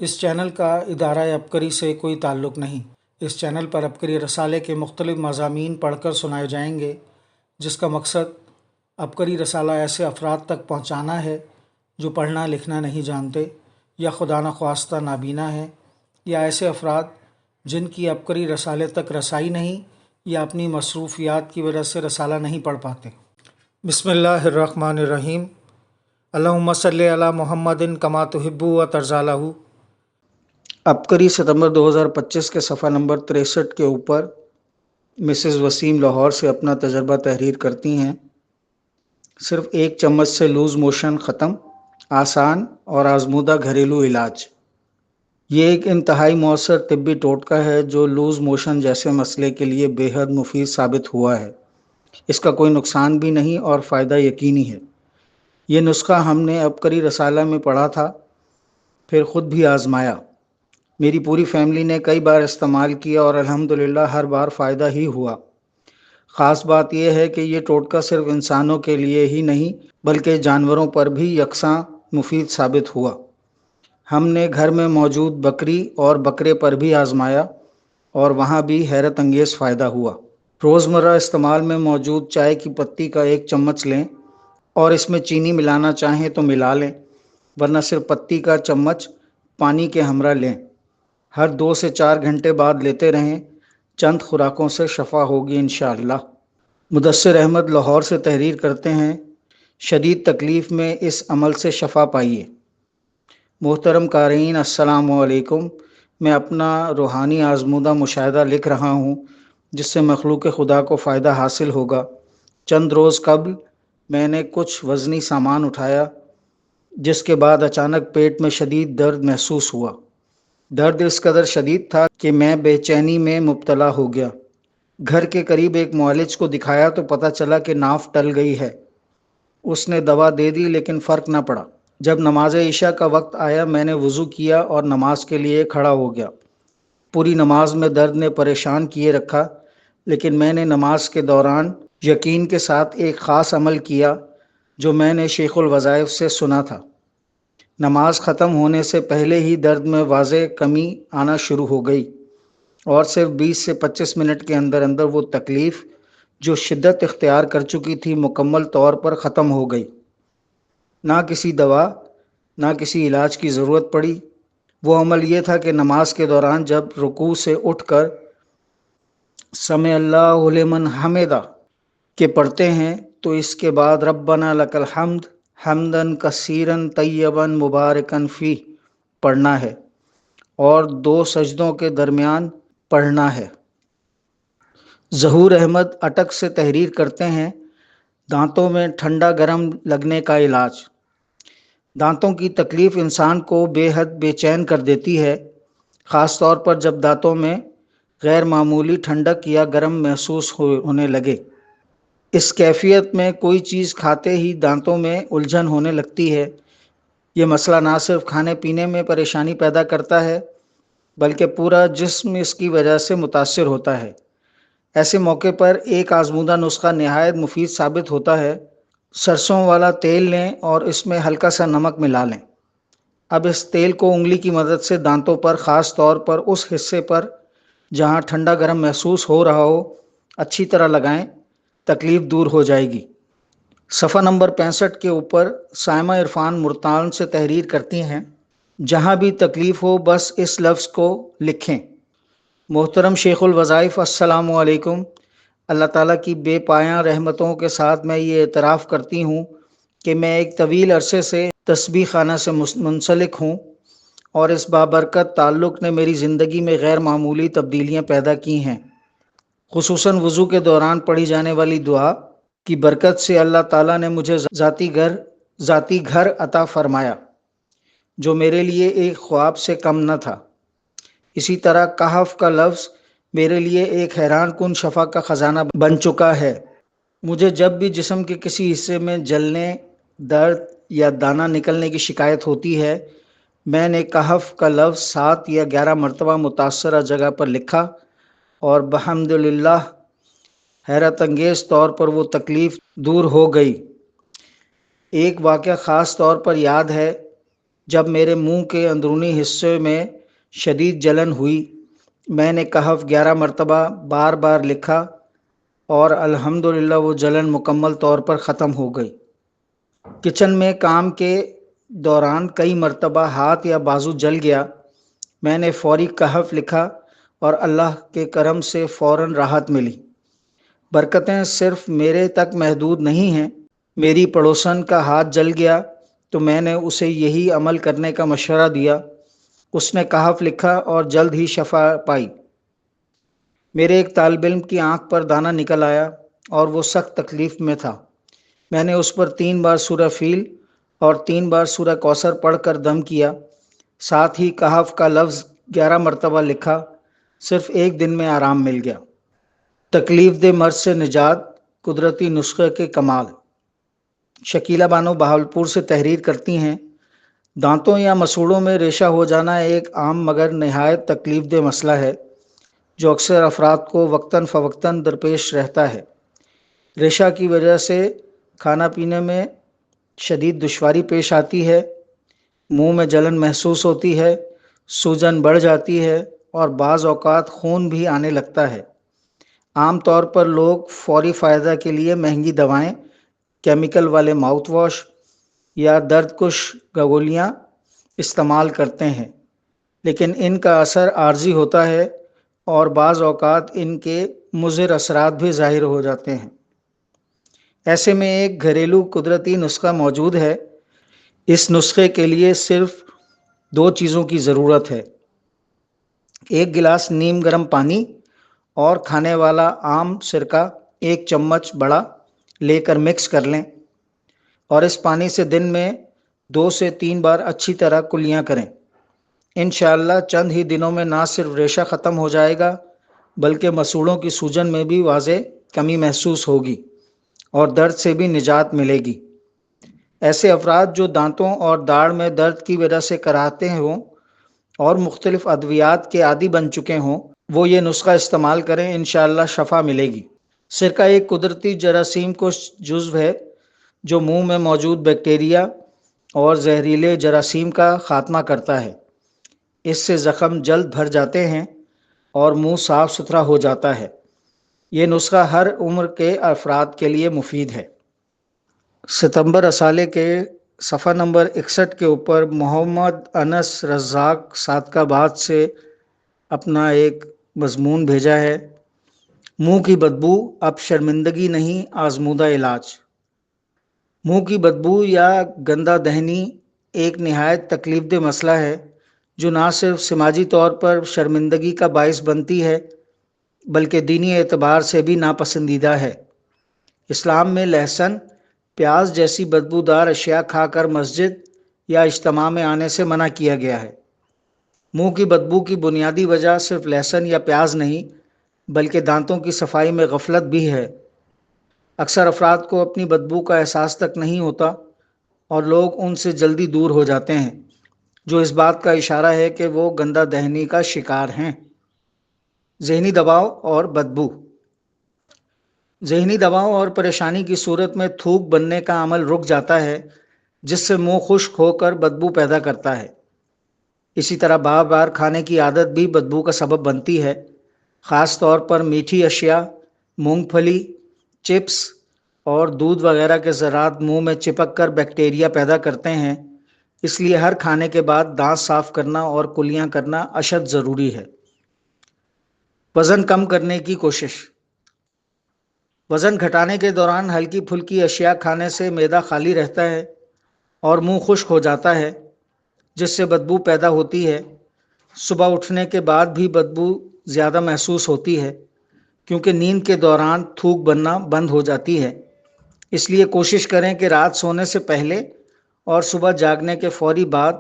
اس channel کا ادارہ عبقری سے کوئی تعلق نہیں۔ اس چینل پر عبقری رسالے کے مختلف مضامین پڑھ کر سنائے جائیں گے، جس کا مقصد عبقری رسالہ ایسے افراد تک پہنچانا ہے جو پڑھنا لکھنا نہیں جانتے یا خدا نخواستہ نابینا ہیں، یا ایسے افراد جن کی عبقری رسالے تک رسائی نہیں یا اپنی مصروفیات کی وجہ سے رسالہ نہیں پڑھ پاتے۔ بسم اللہ الرحمن الرحیم۔ اللہم صلی علی محمد کما تحب و ترضی لہ۔ عبقری ستمبر 2025 کے صفحہ نمبر 63 کے اوپر مسز وسیم لاہور سے اپنا تجربہ تحریر کرتی ہیں۔ صرف 1 چمچ سے لوز موشن ختم، آسان اور آزمودہ گھریلو علاج۔ یہ ایک انتہائی مؤثر طبی ٹوٹکا ہے جو لوز موشن جیسے مسئلے کے لیے بے حد مفید ثابت ہوا ہے۔ اس کا کوئی نقصان بھی نہیں اور فائدہ یقینی ہے۔ یہ نسخہ ہم نے عبقری رسالہ میں پڑھا تھا، پھر خود بھی آزمایا۔ میری پوری فیملی نے کئی بار استعمال کیا اور الحمدللہ ہر بار فائدہ ہی ہوا۔ خاص بات یہ ہے کہ یہ ٹوٹکا صرف انسانوں کے لیے ہی نہیں بلکہ جانوروں پر بھی یکساں مفید ثابت ہوا۔ ہم نے گھر میں موجود بکری اور بکرے پر بھی آزمایا اور وہاں بھی حیرت انگیز فائدہ ہوا۔ روزمرہ استعمال میں موجود چائے کی پتی کا 1 چمچ لیں اور اس میں چینی ملانا چاہیں تو ملا لیں، ورنہ صرف پتی کا چمچ پانی کے ہمراہ لیں۔ ہر 2 سے 4 گھنٹے بعد لیتے رہیں، چند خوراکوں سے شفا ہوگی انشاءاللہ۔ مدثر احمد لاہور سے تحریر کرتے ہیں، شدید تکلیف میں اس عمل سے شفا پائیے۔ محترم قارئین السلام علیکم۔ میں اپنا روحانی آزمودہ مشاہدہ لکھ رہا ہوں جس سے مخلوق خدا کو فائدہ حاصل ہوگا۔ چند روز قبل میں نے کچھ وزنی سامان اٹھایا جس کے بعد اچانک پیٹ میں شدید درد محسوس ہوا۔ درد اس قدر شدید تھا کہ میں بے چینی میں مبتلا ہو گیا۔ گھر کے قریب ایک معالج کو دکھایا تو پتہ چلا کہ ناف ٹل گئی ہے۔ اس نے دوا دے دی لیکن فرق نہ پڑا۔ جب نماز عشاء کا وقت آیا میں نے وضو کیا اور نماز کے لیے کھڑا ہو گیا۔ پوری نماز میں درد نے پریشان کیے رکھا، لیکن میں نے نماز کے دوران یقین کے ساتھ ایک خاص عمل کیا جو میں نے شیخ الوظائف سے سنا تھا۔ نماز ختم ہونے سے پہلے ہی درد میں واضح کمی آنا شروع ہو گئی اور صرف 20 سے 25 منٹ کے اندر اندر وہ تکلیف جو شدت اختیار کر چکی تھی مکمل طور پر ختم ہو گئی۔ نہ کسی دوا نہ کسی علاج کی ضرورت پڑی۔ وہ عمل یہ تھا کہ نماز کے دوران جب رکوع سے اٹھ کر سمع اللہ لمن حمدہ کہ پڑھتے ہیں تو اس کے بعد ربنا لک الحمد حمدن کثیرن طیبن مبارکن فی پڑھنا ہے اور 2 سجدوں کے درمیان پڑھنا ہے۔ ظہور احمد اٹک سے تحریر کرتے ہیں، دانتوں میں ٹھنڈا گرم لگنے کا علاج۔ دانتوں کی تکلیف انسان کو بے حد بے چین کر دیتی ہے، خاص طور پر جب دانتوں میں غیر معمولی ٹھنڈک یا گرم محسوس ہونے لگے۔ اس کیفیت میں کوئی چیز کھاتے ہی دانتوں میں الجھن ہونے لگتی ہے۔ یہ مسئلہ نہ صرف کھانے پینے میں پریشانی پیدا کرتا ہے بلکہ پورا جسم اس کی وجہ سے متاثر ہوتا ہے۔ ایسے موقع پر ایک آزمودہ نسخہ نہایت مفید ثابت ہوتا ہے۔ سرسوں والا تیل لیں اور اس میں ہلکا سا نمک ملا لیں۔ اب اس تیل کو انگلی کی مدد سے دانتوں پر، خاص طور پر اس حصے پر جہاں ٹھنڈا گرم محسوس ہو رہا ہو، اچھی طرح لگائیں، تکلیف دور ہو جائے گی۔ صفحہ نمبر 65 کے اوپر سائمہ عرفان ملتان سے تحریر کرتی ہیں، جہاں بھی تکلیف ہو بس اس لفظ کو لکھیں۔ محترم شیخ الوظائف السلام علیکم۔ اللہ تعالیٰ کی بے پایاں رحمتوں کے ساتھ میں یہ اعتراف کرتی ہوں کہ میں ایک طویل عرصے سے تسبیح خانہ سے منسلک ہوں اور اس بابرکت تعلق نے میری زندگی میں غیر معمولی تبدیلیاں پیدا کی ہیں۔ خصوصاً وضو کے دوران پڑھی جانے والی دعا کی برکت سے اللہ تعالیٰ نے مجھے ذاتی گھر عطا فرمایا جو میرے لیے ایک خواب سے کم نہ تھا۔ اسی طرح کہف کا لفظ میرے لیے ایک حیران کن شفا کا خزانہ بن چکا ہے۔ مجھے جب بھی جسم کے کسی حصے میں جلنے، درد یا دانہ نکلنے کی شکایت ہوتی ہے، میں نے کہف کا لفظ 7 یا 11 مرتبہ متاثرہ جگہ پر لکھا اور بحمدللہ حیرت انگیز طور پر وہ تکلیف دور ہو گئی۔ ایک واقعہ خاص طور پر یاد ہے جب میرے منہ کے اندرونی حصے میں شدید جلن ہوئی، میں نے کہف 11 مرتبہ بار بار لکھا اور الحمدللہ وہ جلن مکمل طور پر ختم ہو گئی۔ کچن میں کام کے دوران کئی مرتبہ ہاتھ یا بازو جل گیا۔ میں نے فوری کہف لکھا اور اللہ کے کرم سے فوراً راحت ملی۔ برکتیں صرف میرے تک محدود نہیں ہیں۔ میری پڑوسن کا ہاتھ جل گیا تو میں نے اسے یہی عمل کرنے کا مشورہ دیا۔ اس نے کہف لکھا اور جلد ہی شفا پائی۔ میرے ایک طالب علم کی آنکھ پر دانہ نکل آیا اور وہ سخت تکلیف میں تھا۔ میں نے اس پر 3 بار سورہ فیل اور 3 بار سورہ کوثر پڑھ کر دم کیا، ساتھ ہی کہف کا لفظ 11 مرتبہ لکھا۔ صرف ایک دن میں آرام مل گیا۔ تکلیف دہ مرض سے نجات، قدرتی نسخے کے کمال۔ شکیلہ بانو بہاولپور سے تحریر کرتی ہیں، دانتوں یا مسوڑوں میں ریشہ ہو جانا ایک عام مگر نہایت تکلیف دہ مسئلہ ہے جو اکثر افراد کو وقتاً فوقتاً درپیش رہتا ہے۔ ریشہ کی وجہ سے کھانا پینے میں شدید دشواری پیش آتی ہے، منہ میں جلن محسوس ہوتی ہے، سوجن بڑھ جاتی ہے اور بعض اوقات خون بھی آنے لگتا ہے۔ عام طور پر لوگ فوری فائدہ کے لیے مہنگی دوائیں، کیمیکل والے ماؤتھ واش یا درد کش گولیاں استعمال کرتے ہیں، لیکن ان کا اثر عارضی ہوتا ہے اور بعض اوقات ان کے مضر اثرات بھی ظاہر ہو جاتے ہیں۔ ایسے میں ایک گھریلو قدرتی نسخہ موجود ہے۔ اس نسخے کے لیے صرف 2 چیزوں کی ضرورت ہے: 1 گلاس نیم گرم پانی اور کھانے والا عام سرکہ 1 چمچ بڑا لے کر مکس کر لیں، اور اس پانی سے دن میں 2 سے 3 بار اچھی طرح کلیاں کریں۔ انشاءاللہ چند ہی دنوں میں نہ صرف ریشہ ختم ہو جائے گا بلکہ مسوڑوں کی سوجن میں بھی واضح کمی محسوس ہوگی اور درد سے بھی نجات ملے گی۔ ایسے افراد جو دانتوں اور داڑھ میں درد کی وجہ سے کراہتے ہوں اور مختلف ادویات کے عادی بن چکے ہوں، وہ یہ نسخہ استعمال کریں، انشاءاللہ شفا ملے گی۔ سرکہ ایک قدرتی جراثیم کش جزو ہے جو منہ میں موجود بیکٹیریا اور زہریلے جراثیم کا خاتمہ کرتا ہے۔ اس سے زخم جلد بھر جاتے ہیں اور منہ صاف ستھرا ہو جاتا ہے۔ یہ نسخہ ہر عمر کے افراد کے لیے مفید ہے۔ ستمبر رسالے کے صفحہ نمبر 61 کے اوپر محمد انس رزاق صادق آباد سے اپنا ایک مضمون بھیجا ہے: منہ کی بدبو اب شرمندگی نہیں، آزمودہ علاج۔ منہ کی بدبو یا گندہ دہنی ایک نہایت تکلیف دہ مسئلہ ہے جو نہ صرف سماجی طور پر شرمندگی کا باعث بنتی ہے بلکہ دینی اعتبار سے بھی ناپسندیدہ ہے۔ اسلام میں لہسن، پیاز جیسی بدبودار اشیاء کھا کر مسجد یا اجتماع میں آنے سے منع کیا گیا ہے۔ منہ کی بدبو کی بنیادی وجہ صرف لہسن یا پیاز نہیں بلکہ دانتوں کی صفائی میں غفلت بھی ہے۔ اکثر افراد کو اپنی بدبو کا احساس تک نہیں ہوتا اور لوگ ان سے جلدی دور ہو جاتے ہیں، جو اس بات کا اشارہ ہے کہ وہ گندہ دہنی کا شکار ہیں۔ ذہنی دباؤ اور بدبو۔ ذہنی دباؤ اور پریشانی کی صورت میں تھوک بننے کا عمل رک جاتا ہے جس سے منہ خشک ہو کر بدبو پیدا کرتا ہے۔ اسی طرح بار بار کھانے کی عادت بھی بدبو کا سبب بنتی ہے، خاص طور پر میٹھی اشیاء، مونگ پھلی، چپس اور دودھ وغیرہ کے ذرات منہ میں چپک کر بیکٹیریا پیدا کرتے ہیں۔ اس لیے ہر کھانے کے بعد دانت صاف کرنا اور کلیاں کرنا اشد ضروری ہے۔ وزن کم کرنے کی کوشش۔ وزن گھٹانے کے دوران ہلکی پھلکی اشیاء کھانے سے معدہ خالی رہتا ہے اور منہ خشک ہو جاتا ہے جس سے بدبو پیدا ہوتی ہے۔ صبح اٹھنے کے بعد بھی بدبو زیادہ محسوس ہوتی ہے کیونکہ نیند کے دوران تھوک بننا بند ہو جاتی ہے۔ اس لیے کوشش کریں کہ رات سونے سے پہلے اور صبح جاگنے کے فوری بعد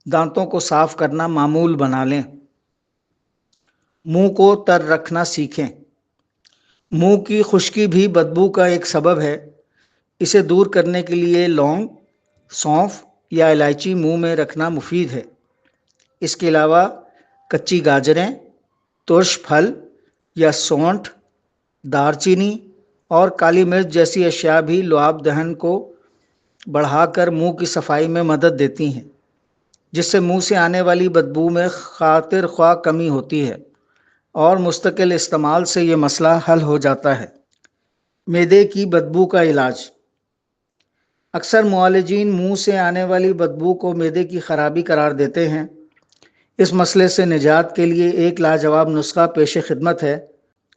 دانتوں کو صاف کرنا معمول بنا لیں۔ منہ کو تر رکھنا سیکھیں۔ منہ کی خشکی بھی بدبو کا ایک سبب ہے۔ اسے دور کرنے کے لیے لونگ، سونف یا الائچی منہ میں رکھنا مفید ہے۔ اس کے علاوہ کچی گاجریں، ترش پھل یا سونٹھ، دار چینی اور کالی مرچ جیسی اشیاء بھی لعاب دہن کو بڑھا کر منہ کی صفائی میں مدد دیتی ہیں۔ جس سے منہ سے آنے والی بدبو میں خاطر خواہ کمی ہوتی ہے اور مستقل استعمال سے یہ مسئلہ حل ہو جاتا ہے۔ معدے کی بدبو کا علاج۔ اکثر معالجین منہ سے آنے والی بدبو کو معدے کی خرابی قرار دیتے ہیں۔ اس مسئلے سے نجات کے لیے ایک لاجواب نسخہ پیش خدمت ہے،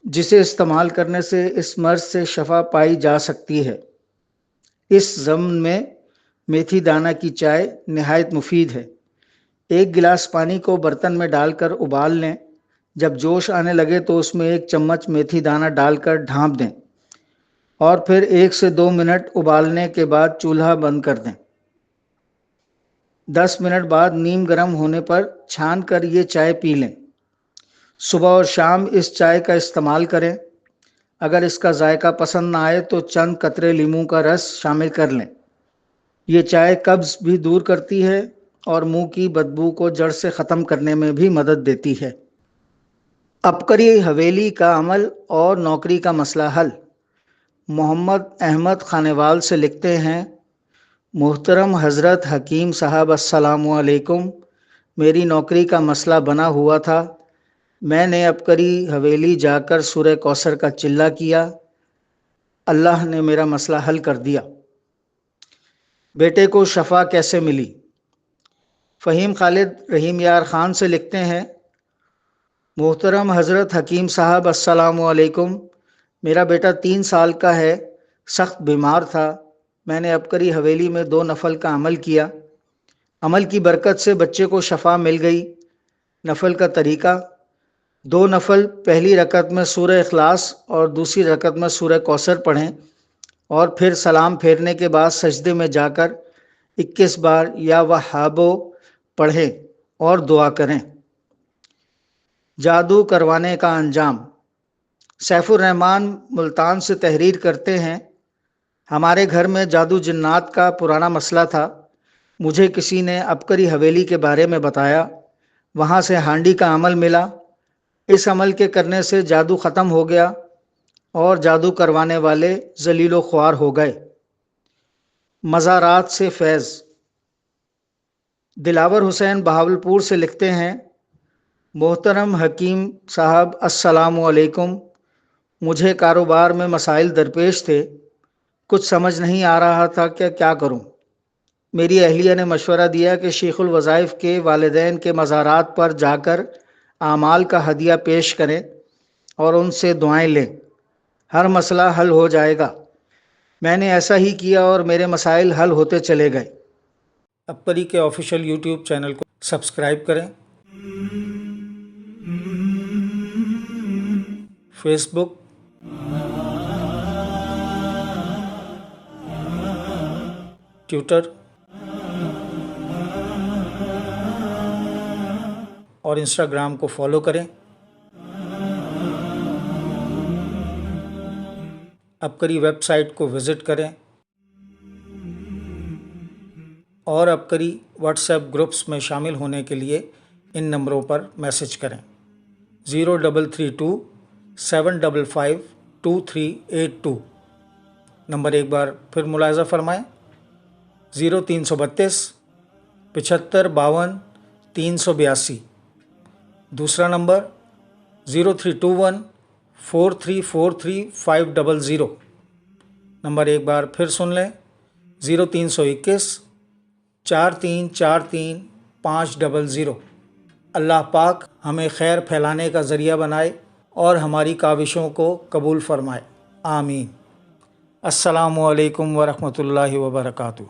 جسے استعمال کرنے سے اس مرض سے شفا پائی جا سکتی ہے۔ اس ضمن میں میتھی دانہ کی چائے نہایت مفید ہے۔ ایک گلاس پانی کو برتن میں ڈال کر ابال لیں۔ جب جوش آنے لگے تو اس میں 1 چمچ میتھی دانہ ڈال کر ڈھانپ دیں اور پھر 1 سے 2 منٹ ابالنے کے بعد چولہا بند کر دیں۔ 10 منٹ بعد نیم گرم ہونے پر چھان کر یہ چائے پی لیں۔ صبح اور شام اس چائے کا استعمال کریں۔ اگر اس کا ذائقہ پسند نہ آئے تو چند قطرے لیموں کا رس شامل کر لیں۔ یہ چائے قبض بھی دور کرتی ہے اور منہ کی بدبو کو جڑ سے ختم کرنے میں بھی مدد دیتی ہے۔ عبقری حویلی کا عمل اور نوکری کا مسئلہ حل۔ محمد احمد خانیوال سے لکھتے ہیں، محترم حضرت حکیم صاحب السلام علیکم، میری نوکری کا مسئلہ بنا ہوا تھا۔ میں نے عبقری حویلی جا کر سورہ کوثر کا چلہ کیا، اللہ نے میرا مسئلہ حل کر دیا۔ بیٹے کو شفا کیسے ملی؟ فہیم خالد رحیم یار خان سے لکھتے ہیں، محترم حضرت حکیم صاحب السلام علیکم، میرا بیٹا 3 سال کا ہے، سخت بیمار تھا۔ میں نے عبقری حویلی میں 2 نفل کا عمل کیا۔ عمل کی برکت سے بچے کو شفا مل گئی۔ نفل کا طریقہ: 2 نفل پہلی رکعت میں سورہ اخلاص اور دوسری رکعت میں سورہ کوثر پڑھیں اور پھر سلام پھیرنے کے بعد سجدے میں جا کر 21 بار یا وہابو پڑھیں اور دعا کریں۔ جادو کروانے کا انجام۔ سیف الرحمان ملتان سے تحریر کرتے ہیں، ہمارے گھر میں جادو جنات کا پرانا مسئلہ تھا۔ مجھے کسی نے عبقری حویلی کے بارے میں بتایا، وہاں سے ہانڈی کا عمل ملا۔ اس عمل کے کرنے سے جادو ختم ہو گیا اور جادو کروانے والے ذلیل و خوار ہو گئے۔ مزارات سے فیض۔ دلاور حسین بہاولپور سے لکھتے ہیں، محترم حکیم صاحب السلام علیکم، مجھے کاروبار میں مسائل درپیش تھے، کچھ سمجھ نہیں آ رہا تھا کہ کیا کروں۔ میری اہلیہ نے مشورہ دیا کہ شیخ الوظائف کے والدین کے مزارات پر جا کر اعمال کا ہدیہ پیش کریں اور ان سے دعائیں لیں، ہر مسئلہ حل ہو جائے گا۔ میں نے ایسا ہی کیا اور میرے مسائل حل ہوتے چلے گئے۔ عبقری کے آفیشیل یوٹیوب چینل کو سبسکرائب کریں۔ فیس بک، ٹویٹر اور انسٹاگرام کو فالو کریں۔ عبقری ویب سائٹ کو وزٹ کریں اور عبقری واٹس ایپ گروپس میں شامل ہونے کے لیے ان نمبروں پر میسج کریں: 0332 755 2382۔ نمبر ایک بار پھر ملاحظہ فرمائیں: 0332 75 52 382۔ دوسرا نمبر 0321 4343 500۔ نمبر ایک بار پھر سن لیں: 0321 4343 500۔ اللہ پاک ہمیں خیر پھیلانے کا ذریعہ بنائے اور ہماری کاوشوں کو قبول فرمائے، آمین۔ السلام علیکم ورحمۃ اللہ وبرکاتہ۔